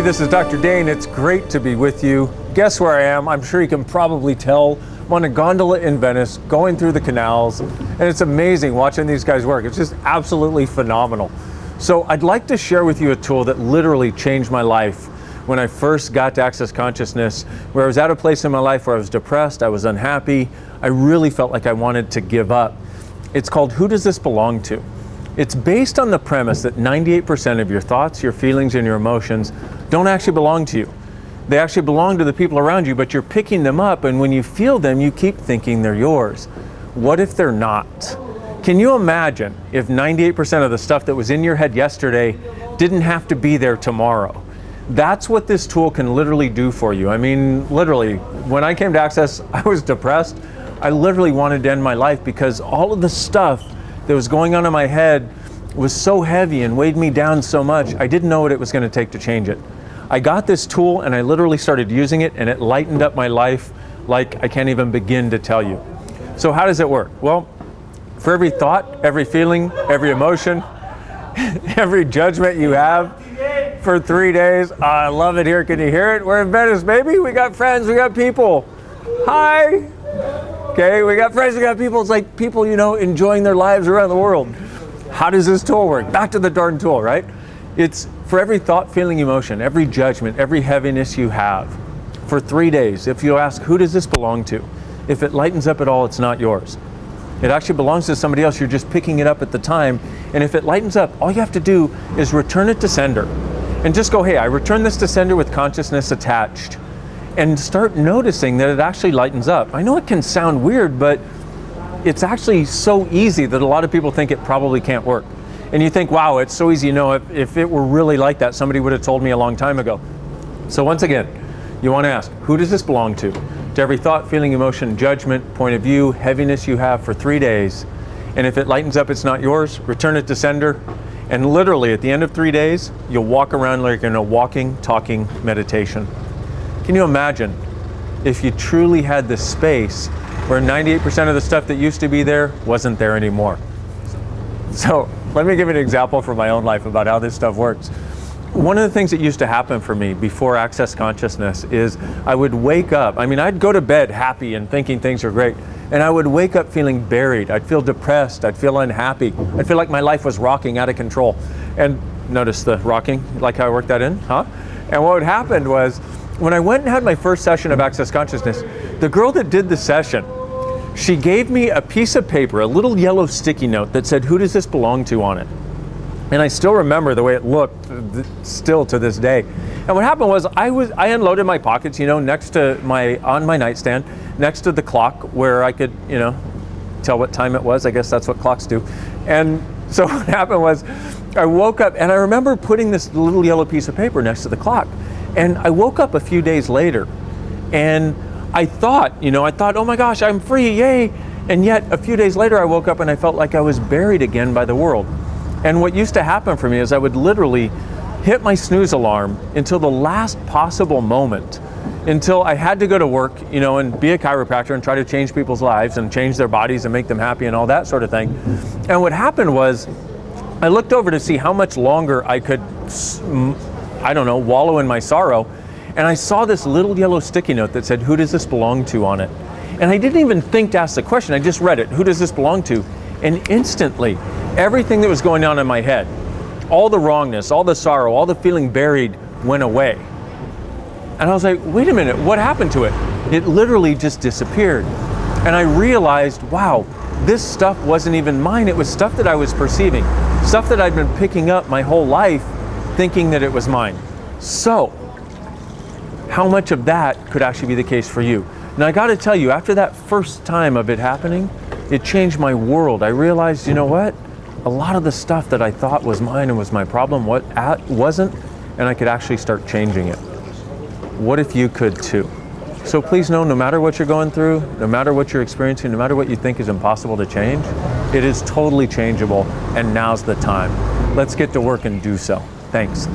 everybody, this is Dr. Dain. It's great to be with you. Guess where I am? I'm sure you can probably tell. I'm on a gondola in Venice, going through the canals, and it's amazing watching these guys work. It's just absolutely phenomenal. So I'd like to share with you a tool that literally changed my life when I first got to Access Consciousness, where I was at a place in my life where I was depressed, I was unhappy, I really felt like I wanted to give up. It's called Who Does This Belong To? It's based on the premise that 98% of your thoughts, your feelings, and your emotions don't actually belong to you. They actually belong to the people around you, but you're picking them up, and when you feel them, you keep thinking they're yours. What if they're not? Can you imagine if 98% of the stuff that was in your head yesterday didn't have to be there tomorrow? That's what this tool can literally do for you. I mean, literally, when I came to Access, I was depressed. I literally wanted to end my life because all of the stuff that was going on in my head was so heavy and weighed me down so much, I didn't know what it was going to take to change it. I got this tool and I literally started using it, and it lightened up my life like I can't even begin to tell you. So how does it work? Well, for every thought, every feeling, every emotion, every judgment you have for 3 days, I love it here. Can you hear it? We're in Venice, baby. We got friends, we got people. Hi. Okay, we got friends, we got people. It's like people, you know, enjoying their lives around the world. How does this tool work? Back to the darn tool, right? It's for every thought, feeling, emotion, every judgment, every heaviness you have. For 3 days, if you ask, who does this belong to? If it lightens up at all, it's not yours. It actually belongs to somebody else. You're just picking it up at the time. And if it lightens up, all you have to do is return it to sender. And just go, hey, I return this to sender with consciousness attached. And start noticing that it actually lightens up. I know it can sound weird, but it's actually so easy that a lot of people think it probably can't work. And you think, wow, it's so easy. You know, if it were really like that, somebody would have told me a long time ago. So once again, you want to ask, who does this belong to? To every thought, feeling, emotion, judgment, point of view, heaviness you have for 3 days. And if it lightens up, it's not yours, return it to sender. And literally at the end of 3 days, you'll walk around like in a walking, talking meditation. Can you imagine if you truly had this space where 98% of the stuff that used to be there wasn't there anymore? So let me give you an example from my own life about how this stuff works. One of the things that used to happen for me before Access Consciousness is I would wake up. I mean, I'd go to bed happy and thinking things are great, and I would wake up feeling buried. I'd feel depressed. I'd feel unhappy. I'd feel like my life was rocking out of control. And notice the rocking, like how I worked that in, huh? And what happened was, when I went and had my first session of Access Consciousness, the girl that did the session, she gave me a piece of paper, a little yellow sticky note that said, who does this belong to on it? And I still remember the way it looked, still to this day. And what happened was, I unloaded my pockets, you know, on my nightstand, next to the clock where I could, you know, tell what time it was. I guess that's what clocks do. And so what happened was, I woke up and I remember putting this little yellow piece of paper next to the clock. And I woke up a few days later and I thought, oh my gosh, I'm free, yay. And yet a few days later I woke up and I felt like I was buried again by the world. And what used to happen for me is I would literally hit my snooze alarm until the last possible moment, until I had to go to work, you know, and be a chiropractor and try to change people's lives and change their bodies and make them happy and all that sort of thing. And what happened was I looked over to see how much longer I could, wallow in my sorrow. And I saw this little yellow sticky note that said, who does this belong to on it? And I didn't even think to ask the question. I just read it. Who does this belong to? And instantly, everything that was going on in my head, all the wrongness, all the sorrow, all the feeling buried went away. And I was like, wait a minute, what happened to it? It literally just disappeared. And I realized, wow, this stuff wasn't even mine. It was stuff that I was perceiving, stuff that I'd been picking up my whole life, thinking that it was mine. So, how much of that could actually be the case for you? Now I gotta tell you, after that first time of it happening, it changed my world. I realized, you know what? A lot of the stuff that I thought was mine and was my problem wasn't, and I could actually start changing it. What if you could too? So please know, no matter what you're going through, no matter what you're experiencing, no matter what you think is impossible to change, it is totally changeable, and now's the time. Let's get to work and do so. Thanks.